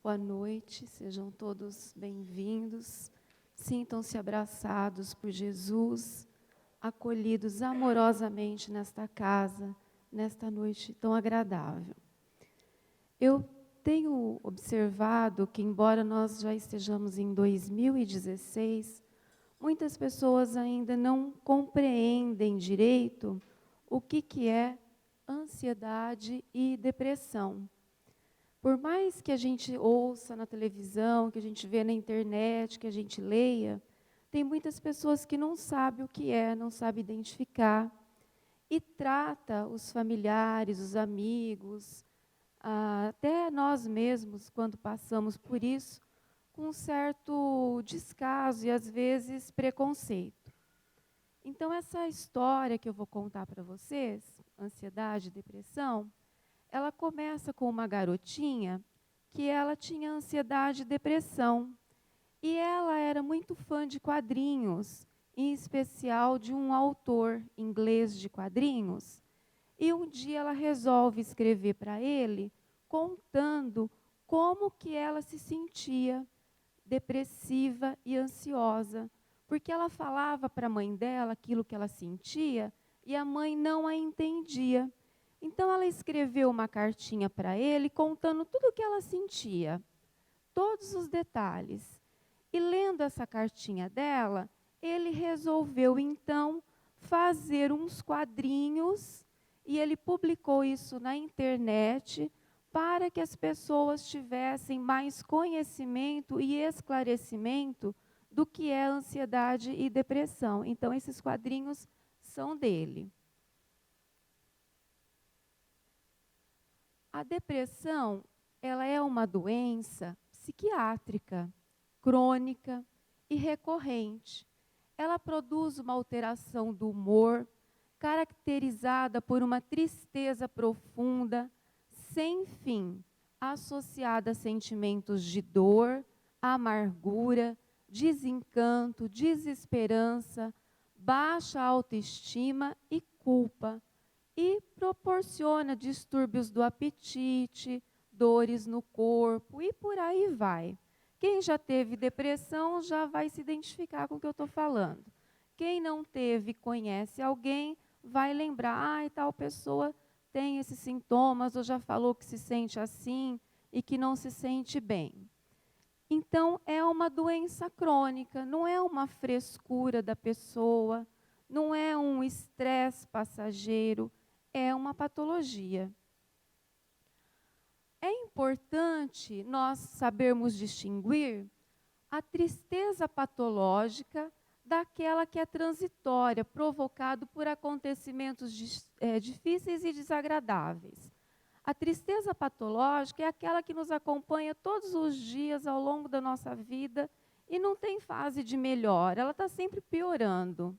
Boa noite, sejam todos bem-vindos. Sintam-se abraçados por Jesus, acolhidos amorosamente nesta casa, nesta noite tão agradável. Eu tenho observado que, embora nós já estejamos em 2016, muitas pessoas ainda não compreendem direito o que é ansiedade e depressão. Por mais que a gente ouça na televisão, que a gente vê na internet, que a gente leia, tem muitas pessoas que não sabem o que é, não sabem identificar, e trata os familiares, os amigos, até nós mesmos, quando passamos por isso, com um certo descaso e, às vezes, preconceito. Então, essa história que eu vou contar para vocês, ansiedade e depressão, ela começa com uma garotinha que ela tinha ansiedade e depressão. E ela era muito fã de quadrinhos, em especial de um autor inglês de quadrinhos. E um dia ela resolve escrever para ele, contando como que ela se sentia depressiva e ansiosa. Porque ela falava para a mãe dela aquilo que ela sentia e a mãe não a entendia. Então ela escreveu uma cartinha para ele contando tudo o que ela sentia, todos os detalhes. E lendo essa cartinha dela, ele resolveu então fazer uns quadrinhos e ele publicou isso na internet para que as pessoas tivessem mais conhecimento e esclarecimento do que é ansiedade e depressão. Então esses quadrinhos são dele. A depressão, ela é uma doença psiquiátrica, crônica e recorrente. Ela produz uma alteração do humor, caracterizada por uma tristeza profunda, sem fim, associada a sentimentos de dor, amargura, desencanto, desesperança, baixa autoestima e culpa. E proporciona distúrbios do apetite, dores no corpo e por aí vai. Quem já teve depressão já vai se identificar com o que eu estou falando. Quem não teve, conhece alguém, vai lembrar, tal pessoa tem esses sintomas ou já falou que se sente assim e que não se sente bem. Então, é uma doença crônica, não é uma frescura da pessoa, não é um estresse passageiro, é uma patologia. É importante nós sabermos distinguir a tristeza patológica daquela que é transitória, provocado por acontecimentos difíceis e desagradáveis. A tristeza patológica é aquela que nos acompanha todos os dias ao longo da nossa vida e não tem fase de melhora, ela está sempre piorando.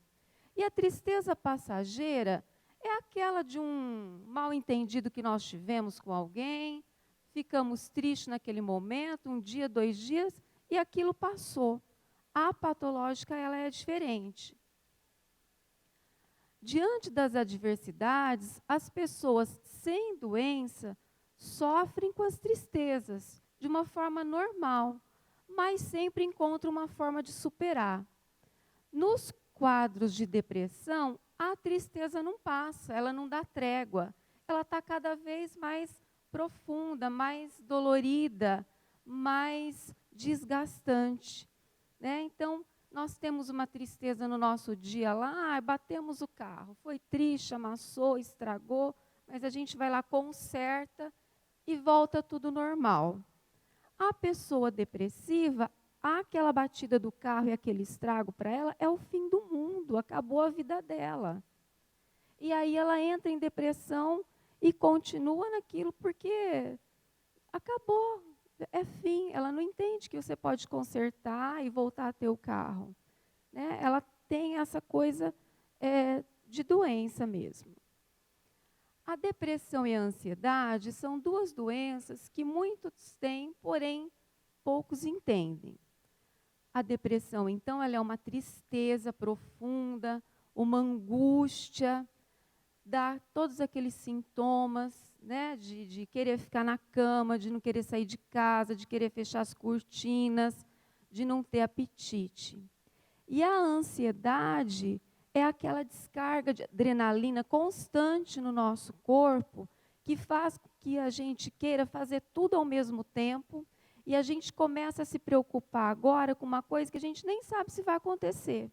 E a tristeza passageira é aquela de um mal-entendido que nós tivemos com alguém, ficamos tristes naquele momento, um dia, 2 dias, e aquilo passou. A patológica, ela é diferente. Diante das adversidades, as pessoas sem doença sofrem com as tristezas, de uma forma normal, mas sempre encontram uma forma de superar. Nos quadros de depressão, a tristeza não passa, ela não dá trégua. Ela está cada vez mais profunda, mais dolorida, mais desgastante. Né? Então, nós temos uma tristeza no nosso dia lá, batemos o carro, foi triste, amassou, estragou, mas a gente vai lá, conserta e volta tudo normal. A pessoa depressiva, aquela batida do carro e aquele estrago para ela é o fim do mundo, acabou a vida dela. E aí ela entra em depressão e continua naquilo porque acabou, é fim. Ela não entende que você pode consertar e voltar a ter o carro. Né? Ela tem essa coisa de doença mesmo. A depressão e a ansiedade são 2 doenças que muitos têm, porém poucos entendem. A depressão, então, ela é uma tristeza profunda, uma angústia dá todos aqueles sintomas, né, de querer ficar na cama, de não querer sair de casa, de querer fechar as cortinas, de não ter apetite. E a ansiedade é aquela descarga de adrenalina constante no nosso corpo que faz com que a gente queira fazer tudo ao mesmo tempo e a gente começa a se preocupar agora com uma coisa que a gente nem sabe se vai acontecer.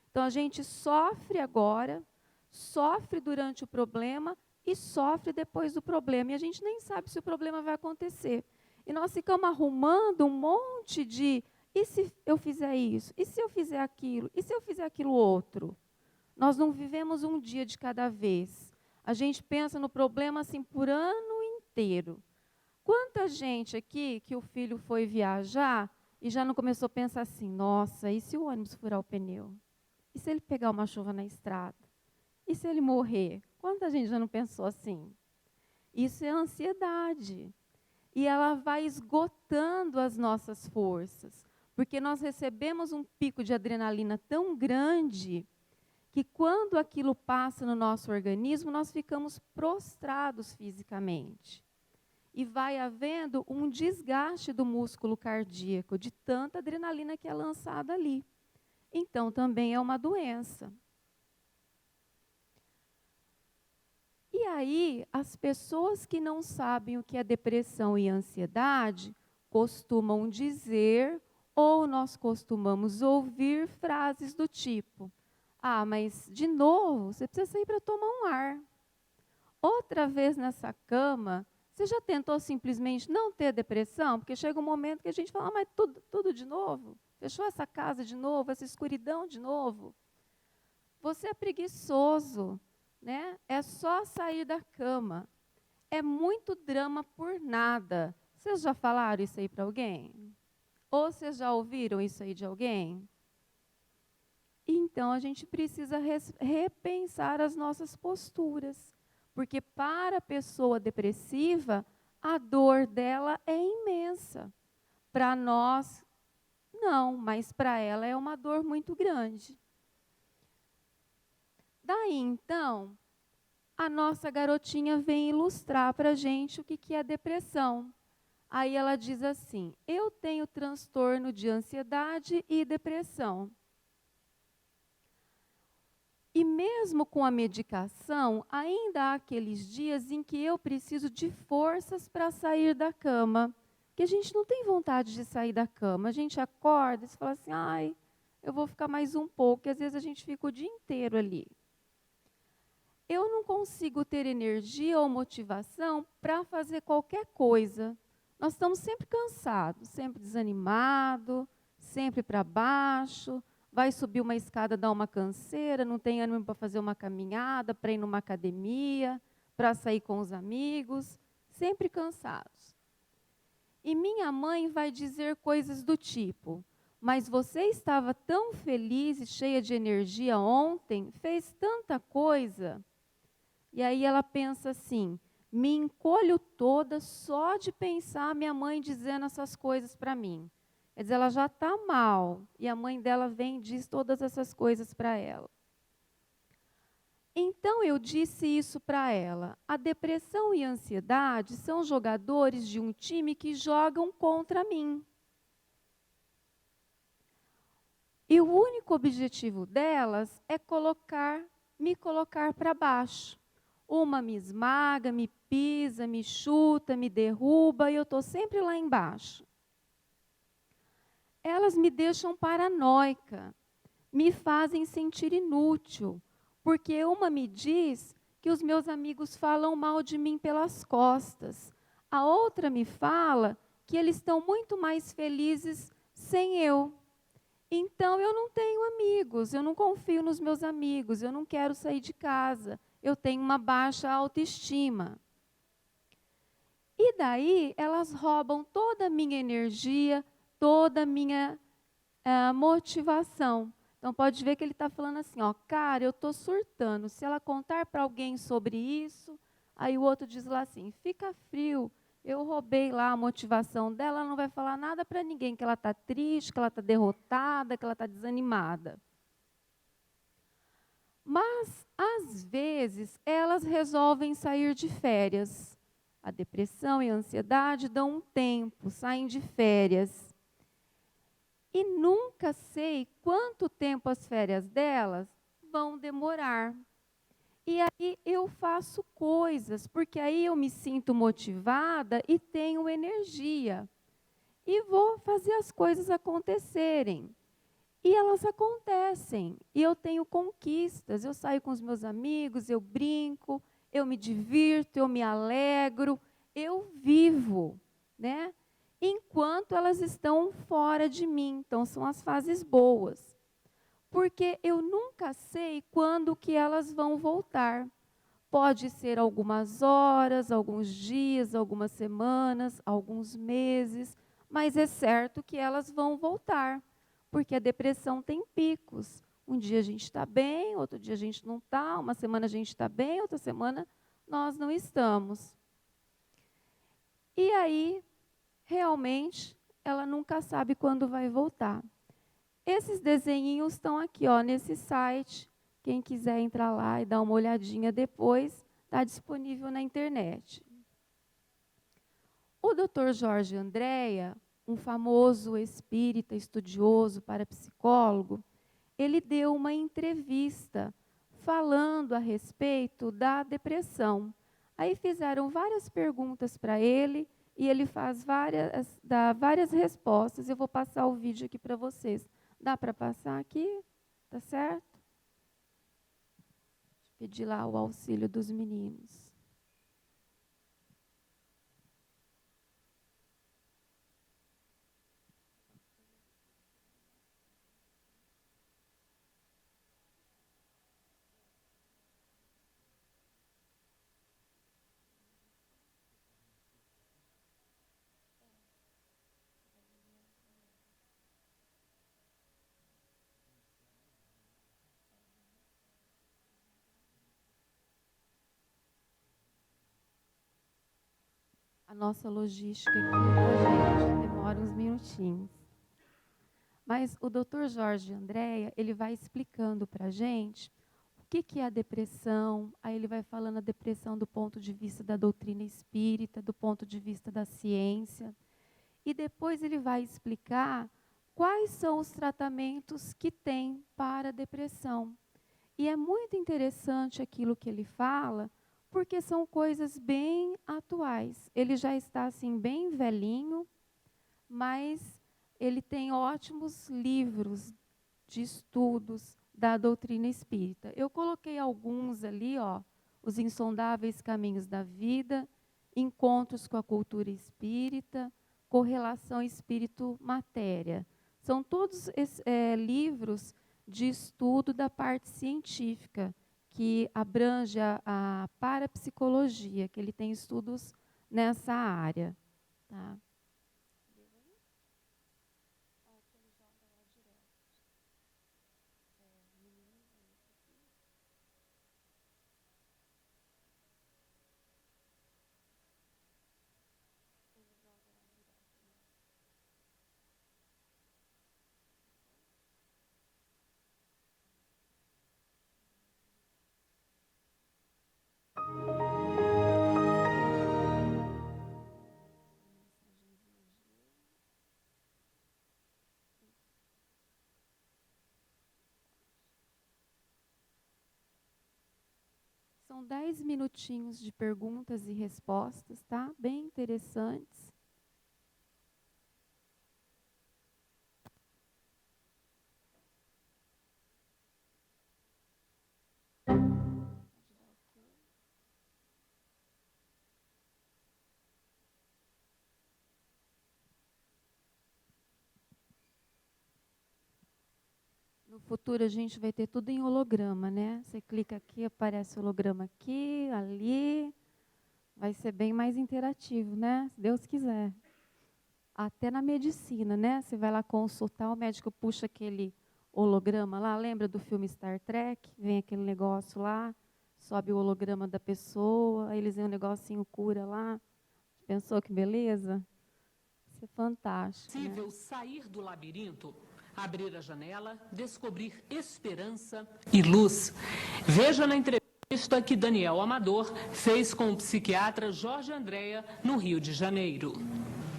Então a gente sofre agora, sofre durante o problema e sofre depois do problema. E a gente nem sabe se o problema vai acontecer. E nós ficamos arrumando um monte de, e se eu fizer isso? E se eu fizer aquilo? E se eu fizer aquilo outro? Nós não vivemos um dia de cada vez. A gente pensa no problema assim por ano inteiro. Quanta gente aqui que o filho foi viajar e já não começou a pensar assim, nossa, e se o ônibus furar o pneu? E se ele pegar uma chuva na estrada? E se ele morrer? Quanta gente já não pensou assim? Isso é ansiedade. E ela vai esgotando as nossas forças, porque nós recebemos um pico de adrenalina tão grande que quando aquilo passa no nosso organismo, nós ficamos prostrados fisicamente. E vai havendo um desgaste do músculo cardíaco, de tanta adrenalina que é lançada ali. Então, também é uma doença. E aí, as pessoas que não sabem o que é depressão e ansiedade, costumam dizer, ou nós costumamos ouvir frases do tipo, ah, mas de novo, você precisa sair para tomar um ar. Outra vez nessa cama, você já tentou simplesmente não ter depressão? Porque chega um momento que a gente fala, ah, mas tudo de novo? Fechou essa casa de novo, essa escuridão de novo? Você é preguiçoso, né? É só sair da cama. É muito drama por nada. Vocês já falaram isso aí para alguém? Ou vocês já ouviram isso aí de alguém? Então, a gente precisa repensar as nossas posturas. Porque para a pessoa depressiva, a dor dela é imensa. Para nós, não, mas para ela é uma dor muito grande. Daí, então, a nossa garotinha vem ilustrar para a gente o que é depressão. Aí ela diz assim, eu tenho transtorno de ansiedade e depressão. E mesmo com a medicação, ainda há aqueles dias em que eu preciso de forças para sair da cama. Que a gente não tem vontade de sair da cama. A gente acorda e fala assim, ai, eu vou ficar mais um pouco. E às vezes a gente fica o dia inteiro ali. Eu não consigo ter energia ou motivação para fazer qualquer coisa. Nós estamos sempre cansados, sempre desanimados, sempre para baixo. Vai subir uma escada, dá uma canseira, não tem ânimo para fazer uma caminhada, para ir numa academia, para sair com os amigos, sempre cansados. E minha mãe vai dizer coisas do tipo, mas você estava tão feliz e cheia de energia ontem, fez tanta coisa. E aí ela pensa assim, me encolho toda só de pensar minha mãe dizendo essas coisas para mim. Quer dizer, ela já está mal, e a mãe dela vem e diz todas essas coisas para ela. Então eu disse isso para ela, a depressão e a ansiedade são jogadores de um time que jogam contra mim. E o único objetivo delas é me colocar para baixo. Uma me esmaga, me pisa, me chuta, me derruba e eu estou sempre lá embaixo. Elas me deixam paranoica, me fazem sentir inútil, porque uma me diz que os meus amigos falam mal de mim pelas costas. A outra me fala que eles estão muito mais felizes sem eu. Então eu não tenho amigos, eu não confio nos meus amigos, eu não quero sair de casa. Eu tenho uma baixa autoestima. E daí, elas roubam toda a minha energia, toda a minha motivação. Então, pode ver que ele está falando assim, ó, cara, eu estou surtando. Se ela contar para alguém sobre isso, aí o outro diz lá assim, fica frio, eu roubei lá a motivação dela, ela não vai falar nada para ninguém, que ela está triste, que ela está derrotada, que ela está desanimada. Mas, às vezes, elas resolvem sair de férias. A depressão e a ansiedade dão um tempo, saem de férias. E nunca sei quanto tempo as férias delas vão demorar. E aí eu faço coisas, porque aí eu me sinto motivada e tenho energia. E vou fazer as coisas acontecerem. E elas acontecem. E eu tenho conquistas. Eu saio com os meus amigos, eu brinco, eu me divirto, eu me alegro, eu vivo, né? Enquanto elas estão fora de mim. Então, são as fases boas. Porque eu nunca sei quando que elas vão voltar. Pode ser algumas horas, alguns dias, algumas semanas, alguns meses, mas é certo que elas vão voltar, porque a depressão tem picos. Um dia a gente está bem, outro dia a gente não está, uma semana a gente está bem, outra semana nós não estamos. E aí, realmente, ela nunca sabe quando vai voltar. Esses desenhinhos estão aqui, ó, nesse site. Quem quiser entrar lá e dar uma olhadinha depois, está disponível na internet. O Dr. Jorge Andréa, um famoso espírita estudioso parapsicólogo, ele deu uma entrevista falando a respeito da depressão. Aí fizeram várias perguntas para ele e ele dá várias respostas. Eu vou passar o vídeo aqui para vocês. Dá para passar aqui? Tá certo? Pedir lá o auxílio dos meninos. A nossa logística aqui, tá, gente? Demora uns minutinhos. Mas o Dr. Jorge Andréa, ele vai explicando para a gente o que é a depressão. Aí ele vai falando a depressão do ponto de vista da doutrina espírita, do ponto de vista da ciência. E depois ele vai explicar quais são os tratamentos que tem para a depressão. E é muito interessante aquilo que ele fala, porque são coisas bem atuais. Ele já está assim bem velhinho, mas ele tem ótimos livros de estudos da doutrina espírita. Eu coloquei alguns ali, ó, Os Insondáveis Caminhos da Vida, Encontros com a Cultura Espírita, Correlação Espírito-Matéria. São todos livros de estudo da parte científica, que abrange a parapsicologia, que ele tem estudos nessa área. Tá? São 10 minutinhos de perguntas e respostas, tá? Bem interessantes. No futuro a gente vai ter tudo em holograma, né? Você clica aqui, aparece holograma aqui, ali. Vai ser bem mais interativo, né? Se Deus quiser. Até na medicina, né? Você vai lá consultar, o médico puxa aquele holograma lá, lembra do filme Star Trek? Vem aquele negócio lá, sobe o holograma da pessoa, aí eles veem um negocinho cura lá. Pensou que beleza? Isso é fantástico, É possível né? sair do labirinto Abrir a janela, descobrir esperança e luz. Veja na entrevista que Daniel Amador fez com o psiquiatra Jorge Andréa, no Rio de Janeiro.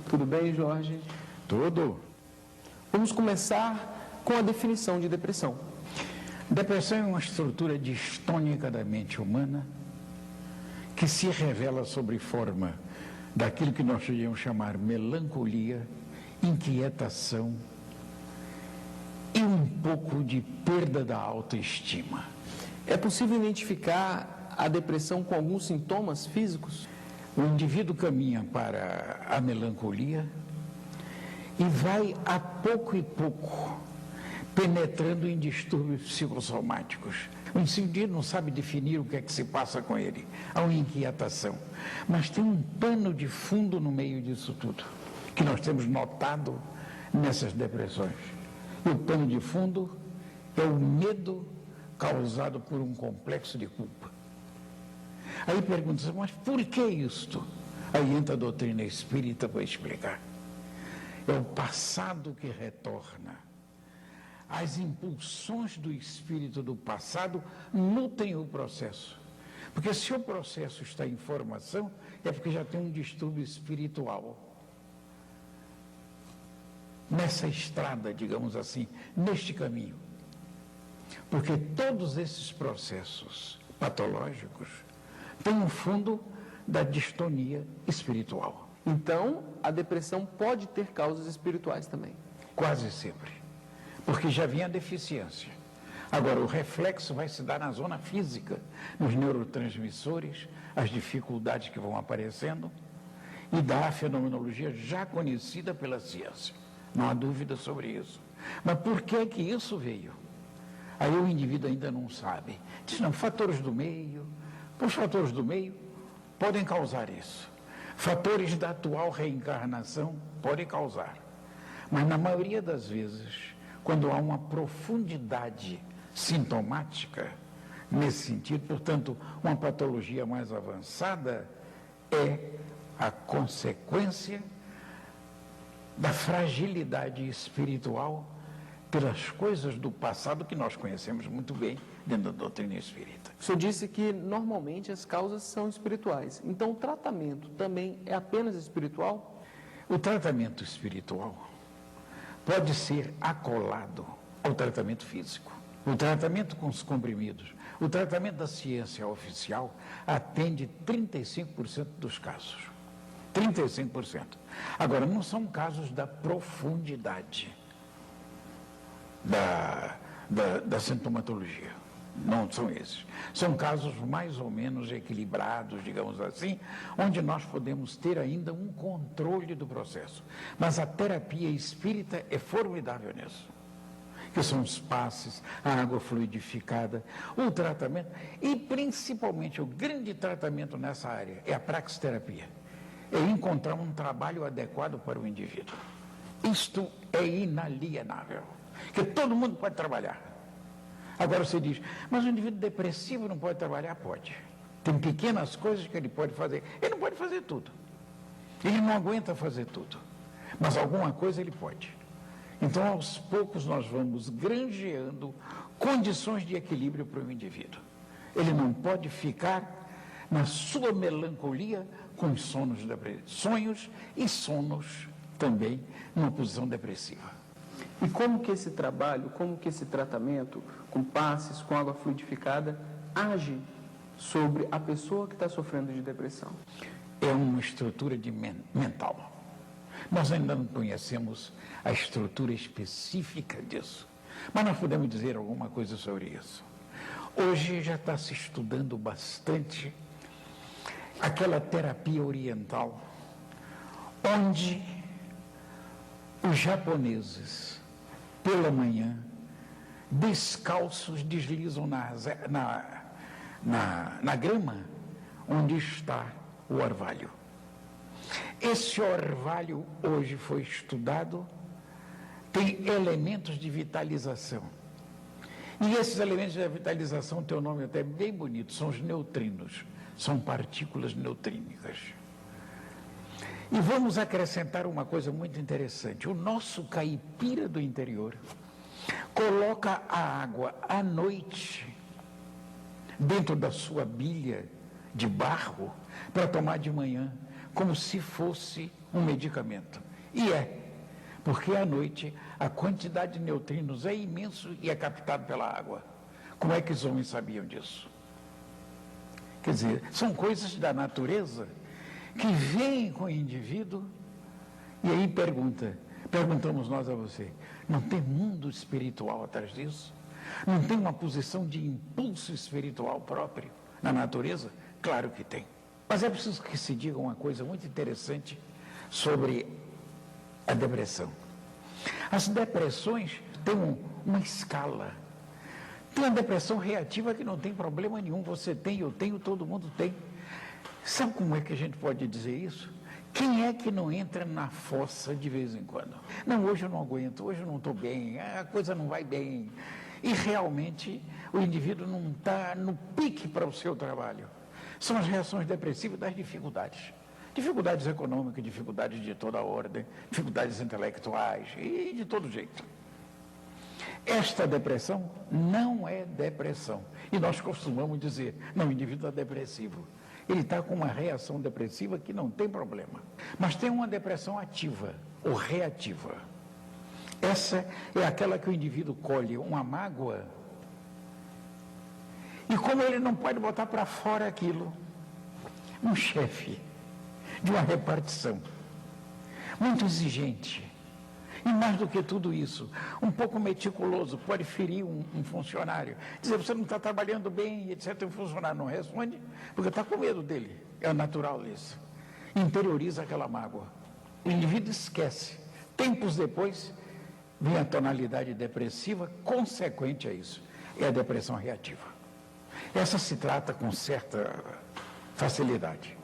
Tudo bem, Jorge? Tudo. Vamos começar com a definição de depressão. Depressão é uma estrutura distônica da mente humana que se revela sob forma daquilo que nós podemos chamar melancolia, inquietação e um pouco de perda da autoestima. É possível identificar a depressão com alguns sintomas físicos? O indivíduo caminha para a melancolia e vai a pouco e pouco penetrando em distúrbios psicossomáticos. O indivíduo não sabe definir o que é que se passa com ele. Há uma inquietação. Mas tem um pano de fundo no meio disso tudo, que nós temos notado nessas depressões. E o pano de fundo é o medo causado por um complexo de culpa. Aí pergunta-se, mas por que isto? Aí entra a doutrina espírita para explicar. É o passado que retorna. As impulsões do espírito do passado nutrem o processo. Porque se o processo está em formação, é porque já tem um distúrbio espiritual. Nessa estrada, digamos assim, neste caminho. Porque todos esses processos patológicos têm um fundo da distonia espiritual. Então, a depressão pode ter causas espirituais também. Quase sempre. Porque já vinha a deficiência. Agora, o reflexo vai se dar na zona física, nos neurotransmissores, as dificuldades que vão aparecendo, e da fenomenologia já conhecida pela ciência. Não há dúvida sobre isso. Mas por que que isso veio? Aí o indivíduo ainda não sabe. Diz, não, fatores do meio. Os fatores do meio podem causar isso. Fatores da atual reencarnação podem causar. Mas na maioria das vezes, quando há uma profundidade sintomática nesse sentido, portanto, uma patologia mais avançada, é a consequência da fragilidade espiritual pelas coisas do passado que nós conhecemos muito bem dentro da doutrina espírita. O senhor disse que normalmente as causas são espirituais. Então o tratamento também é apenas espiritual? O tratamento espiritual pode ser acolado ao tratamento físico. O tratamento com os comprimidos, o tratamento da ciência oficial atende 35% dos casos. 35%. Agora, não são casos da profundidade da sintomatologia. Não são esses. São casos mais ou menos equilibrados, digamos assim, onde nós podemos ter ainda um controle do processo. Mas a terapia espírita é formidável nisso. Que são os passes, a água fluidificada, o tratamento e principalmente o grande tratamento nessa área é a praxiterapia. É encontrar um trabalho adequado para o indivíduo. Isto é inalienável, que todo mundo pode trabalhar. Agora você diz, mas o indivíduo depressivo não pode trabalhar? Pode. Tem pequenas coisas que ele pode fazer. Ele não pode fazer tudo. Ele não aguenta fazer tudo. Mas alguma coisa ele pode. Então, aos poucos, nós vamos granjeando condições de equilíbrio para o indivíduo. Ele não pode ficar na sua melancolia com sonhos e sonos também numa posição depressiva. E como que esse trabalho, como que esse tratamento, com passes, com água fluidificada, age sobre a pessoa que está sofrendo de depressão? É uma estrutura mental. Nós ainda não conhecemos a estrutura específica disso, mas nós podemos dizer alguma coisa sobre isso. Hoje já está se estudando bastante aquela terapia oriental, onde os japoneses, pela manhã, descalços, deslizam na grama onde está o orvalho. Esse orvalho hoje foi estudado, tem elementos de vitalização. E esses elementos de vitalização têm um nome até bem bonito, são os neutrinos, são partículas neutrínicas. E vamos acrescentar uma coisa muito interessante. O nosso caipira do interior, coloca a água à noite dentro da sua bilha de barro para tomar de manhã, como se fosse um medicamento. E porque à noite a quantidade de neutrinos é imenso e é captado pela água. Como é que os homens sabiam disso? Quer dizer, são coisas da natureza que vêm com o indivíduo. E aí perguntamos nós a você, não tem mundo espiritual atrás disso? Não tem uma posição de impulso espiritual próprio na natureza? Claro que tem. Mas é preciso que se diga uma coisa muito interessante sobre a depressão. As depressões têm uma escala. Tem a depressão reativa que não tem problema nenhum. Você tem, eu tenho, todo mundo tem. Sabe como é que a gente pode dizer isso? Quem é que não entra na fossa de vez em quando? Não, hoje eu não aguento, hoje eu não estou bem, a coisa não vai bem. E realmente o indivíduo não está no pique para o seu trabalho. São as reações depressivas das dificuldades. Dificuldades econômicas, dificuldades de toda ordem, dificuldades intelectuais e de todo jeito. Esta depressão não é depressão. E nós costumamos dizer, não, o indivíduo está depressivo. Ele está com uma reação depressiva que não tem problema. Mas tem uma depressão ativa ou reativa. Essa é aquela que o indivíduo colhe uma mágoa e como ele não pode botar para fora aquilo, um chefe de uma repartição muito exigente e mais do que tudo isso, um pouco meticuloso, pode ferir um funcionário, dizer, você não está trabalhando bem, etc. O funcionário não responde, porque está com medo dele, é natural isso, interioriza aquela mágoa, o indivíduo esquece, tempos depois vem a tonalidade depressiva consequente a isso, é a depressão reativa. Essa se trata com certa facilidade.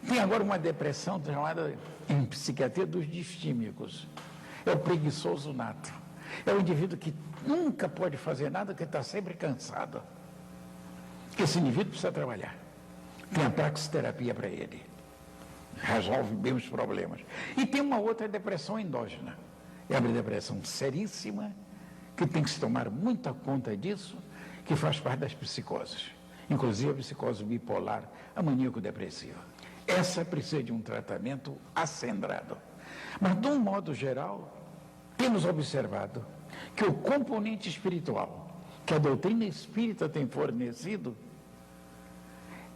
Tem agora uma depressão chamada em psiquiatria dos distímicos. É o preguiçoso nato. É o indivíduo que nunca pode fazer nada, que está sempre cansado. Esse indivíduo precisa trabalhar. Tem a praxiterapia para ele. Resolve bem os problemas. E tem uma outra depressão endógena. É a depressão seríssima, que tem que se tomar muita conta disso, que faz parte das psicoses. Inclusive a psicose bipolar, a maníaco-depressiva. Essa precisa de um tratamento acendrado. Mas, de um modo geral, temos observado que o componente espiritual que a doutrina espírita tem fornecido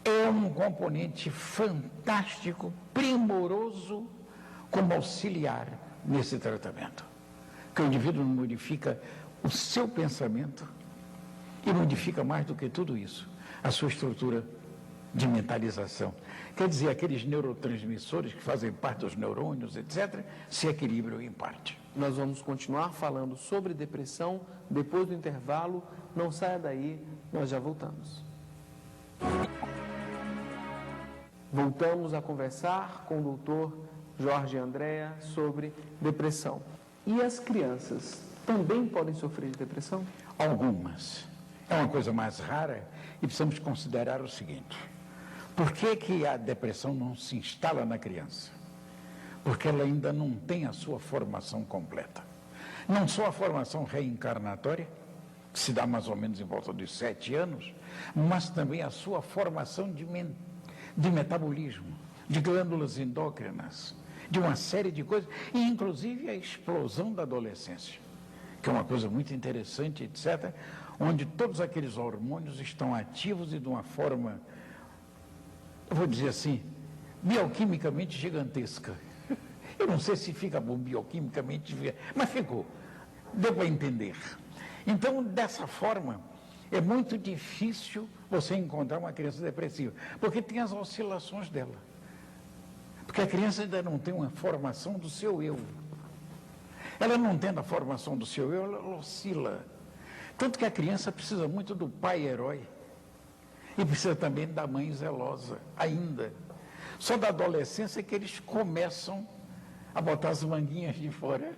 é um componente fantástico, primoroso, como auxiliar nesse tratamento. Que o indivíduo modifica o seu pensamento e modifica mais do que tudo isso, a sua estrutura de mentalização. Quer dizer, aqueles neurotransmissores que fazem parte dos neurônios, etc., se equilibram em parte. Nós vamos continuar falando sobre depressão depois do intervalo. Não saia daí, nós já voltamos. Voltamos a conversar com o doutor Jorge Andréa sobre depressão. E as crianças também podem sofrer de depressão? Algumas. É uma coisa mais rara e precisamos considerar o seguinte. Por que a depressão não se instala na criança? Porque ela ainda não tem a sua formação completa. Não só a formação reencarnatória, que se dá mais ou menos em volta dos 7 anos, mas também a sua formação de metabolismo, de glândulas endócrinas, de uma série de coisas, e inclusive a explosão da adolescência, que é uma coisa muito interessante, etc., onde todos aqueles hormônios estão ativos e de uma forma, eu vou dizer assim, bioquimicamente gigantesca. Eu não sei se fica bom bioquimicamente, mas ficou. Deu para entender. Então, dessa forma, é muito difícil você encontrar uma criança depressiva, porque tem as oscilações dela. Porque a criança ainda não tem uma formação do seu eu. Ela não tendo a formação do seu eu, ela oscila. Tanto que a criança precisa muito do pai herói. E precisa também da mãe zelosa, ainda. Só da adolescência que eles começam a botar as manguinhas de fora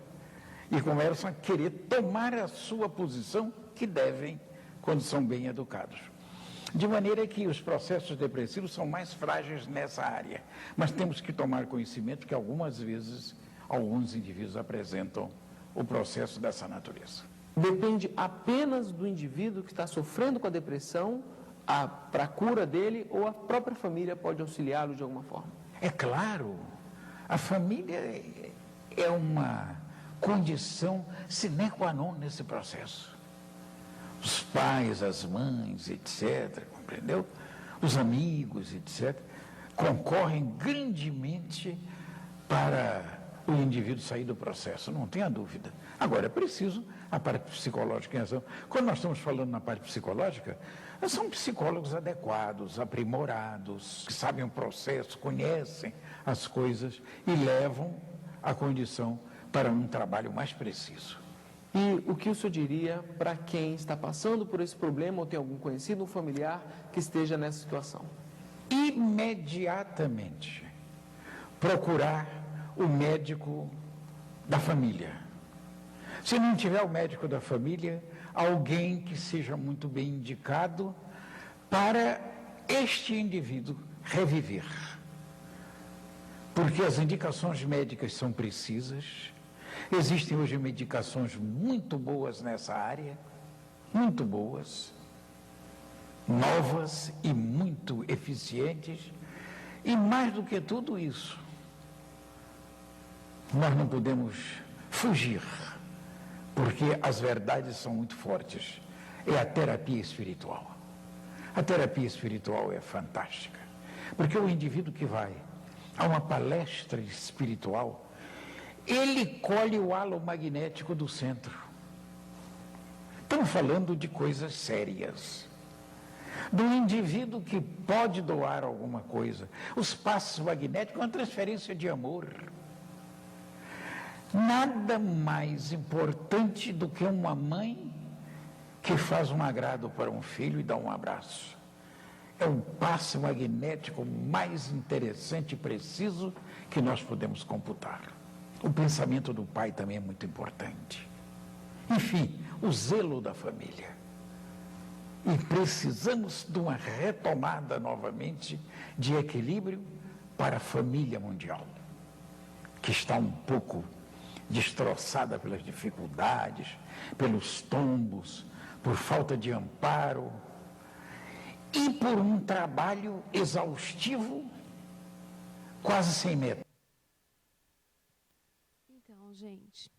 e começam a querer tomar a sua posição que devem quando são bem educados. De maneira que os processos depressivos são mais frágeis nessa área. Mas temos que tomar conhecimento que algumas vezes alguns indivíduos apresentam o processo dessa natureza. depende apenas do indivíduo que está sofrendo com a depressão para a cura dele, ou a própria família pode auxiliá-lo de alguma forma? É claro, a família é uma condição sine qua non nesse processo. Os pais, as mães, etc., compreendeu? Os amigos, etc., concorrem grandemente para o indivíduo sair do processo, não tenha dúvida. Agora, é preciso a parte psicológica em ação. Quando nós estamos falando na parte psicológica, são psicólogos adequados, aprimorados, que sabem o processo, conhecem as coisas e levam a condição para um trabalho mais preciso. E o que o senhor diria para quem está passando por esse problema ou tem algum conhecido, um familiar que esteja nessa situação? Imediatamente procurar o médico da família. Se não tiver o médico da família, alguém que seja muito bem indicado para este indivíduo reviver. Porque as indicações médicas são precisas. Existem hoje medicações muito boas nessa área, muito boas, novas e muito eficientes. E mais do que tudo isso, nós não podemos fugir, porque as verdades são muito fortes. É a terapia espiritual. A terapia espiritual é fantástica, porque o indivíduo que vai a uma palestra espiritual, ele colhe o halo magnético do centro. Estamos falando de coisas sérias. Do indivíduo que pode doar alguma coisa. Os passos magnéticos é uma transferência de amor. Nada mais importante do que uma mãe que faz um agrado para um filho e dá um abraço. É o passo magnético mais interessante e preciso que nós podemos computar. O pensamento do pai também é muito importante. Enfim, o zelo da família. E precisamos de uma retomada novamente de equilíbrio para a família mundial, que está um pouco destroçada pelas dificuldades, pelos tombos, por falta de amparo e por um trabalho exaustivo, quase sem meta. Então, gente,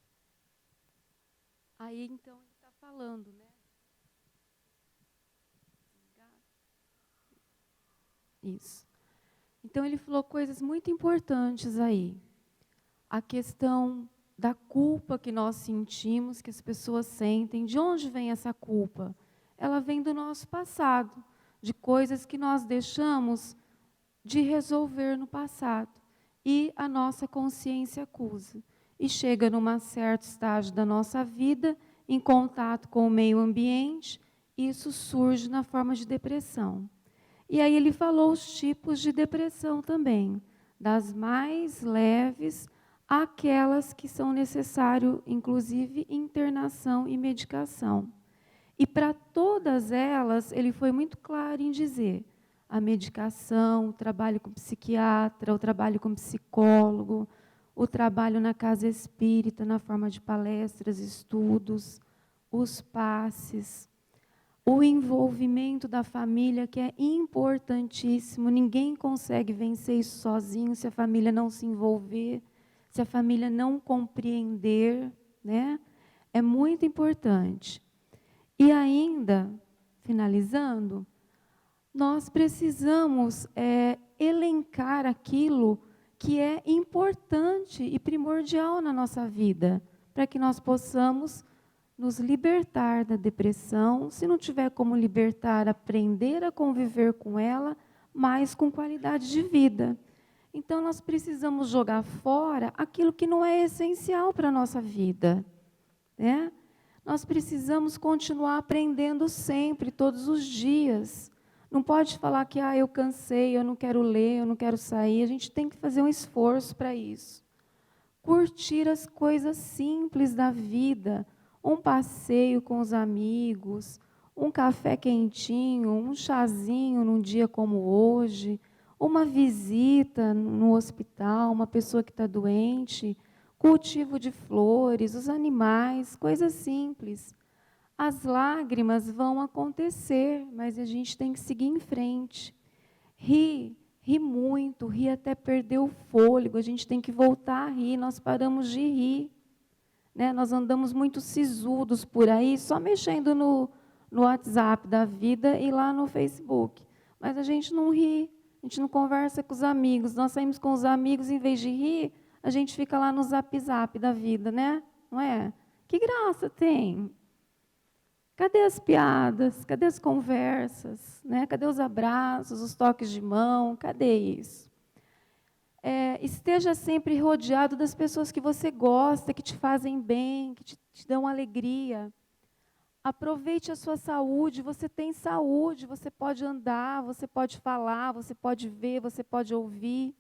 aí então ele está falando, né? Isso. Então ele falou coisas muito importantes aí. A questão da culpa que nós sentimos, que as pessoas sentem. De onde vem essa culpa? Ela vem do nosso passado, de coisas que nós deixamos de resolver no passado. E a nossa consciência acusa. E chega num certo estágio da nossa vida, em contato com o meio ambiente, isso surge na forma de depressão. E aí ele falou os tipos de depressão também, das mais leves àquelas que são necessário, inclusive, internação e medicação. E para todas elas, ele foi muito claro em dizer, a medicação, o trabalho com psiquiatra, o trabalho com psicólogo, o trabalho na casa espírita, na forma de palestras, estudos, os passes, o envolvimento da família, que é importantíssimo. Ninguém consegue vencer isso sozinho se a família não se envolver, se a família não compreender, né? É muito importante. E ainda, finalizando, nós precisamos elencar aquilo que é importante e primordial na nossa vida, para que nós possamos nos libertar da depressão. Se não tiver como libertar, aprender a conviver com ela, mas com qualidade de vida. Então, nós precisamos jogar fora aquilo que não é essencial para a nossa vida, né? Nós precisamos continuar aprendendo sempre, todos os dias. Não pode falar que eu cansei, eu não quero ler, eu não quero sair. A gente tem que fazer um esforço para isso. Curtir as coisas simples da vida, um passeio com os amigos, um café quentinho, um chazinho num dia como hoje, uma visita no hospital, uma pessoa que está doente, cultivo de flores, os animais, coisas simples. As lágrimas vão acontecer, mas a gente tem que seguir em frente. Ri muito, ri até perder o fôlego, a gente tem que voltar a rir, nós paramos de rir. Né? Nós andamos muito sisudos por aí, só mexendo no WhatsApp da vida e lá no Facebook. Mas a gente não ri, a gente não conversa com os amigos. Nós saímos com os amigos, em vez de rir, a gente fica lá no zap-zap da vida, né? Não é? Que graça tem? Cadê as piadas? Cadê as conversas? Né? Cadê os abraços, os toques de mão? Cadê isso? Esteja sempre rodeado das pessoas que você gosta, que te fazem bem, que te dão alegria. Aproveite a sua saúde, você tem saúde, você pode andar, você pode falar, você pode ver, você pode ouvir.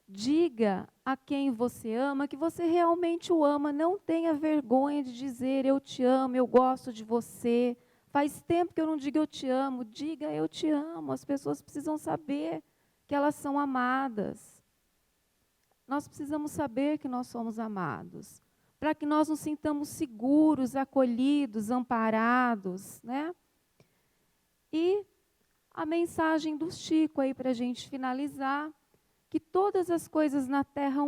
Diga a quem você ama que você realmente o ama. Não tenha vergonha de dizer eu te amo, eu gosto de você. Faz tempo que eu não digo eu te amo. Diga eu te amo. As pessoas precisam saber que elas são amadas. Nós precisamos saber que nós somos amados, para que nós nos sintamos seguros, acolhidos, amparados, né? E a mensagem do Chico aí para a gente finalizar, que todas as coisas na terra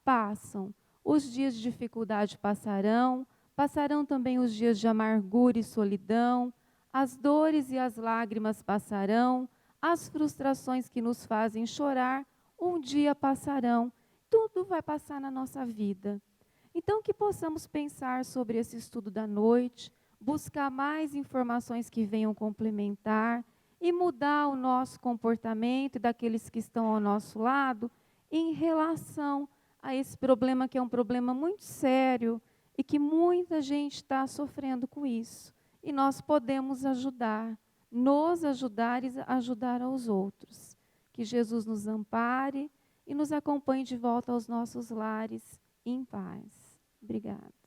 passam. Os dias de dificuldade passarão, passarão também os dias de amargura e solidão, as dores e as lágrimas passarão, as frustrações que nos fazem chorar, um dia passarão. Tudo vai passar na nossa vida. Então, que possamos pensar sobre esse estudo da noite, buscar mais informações que venham complementar e mudar o nosso comportamento e daqueles que estão ao nosso lado em relação a esse problema, que é um problema muito sério e que muita gente está sofrendo com isso. E nós podemos ajudar, nos ajudar e ajudar aos outros. Que Jesus nos ampare e nos acompanhe de volta aos nossos lares em paz. Obrigada.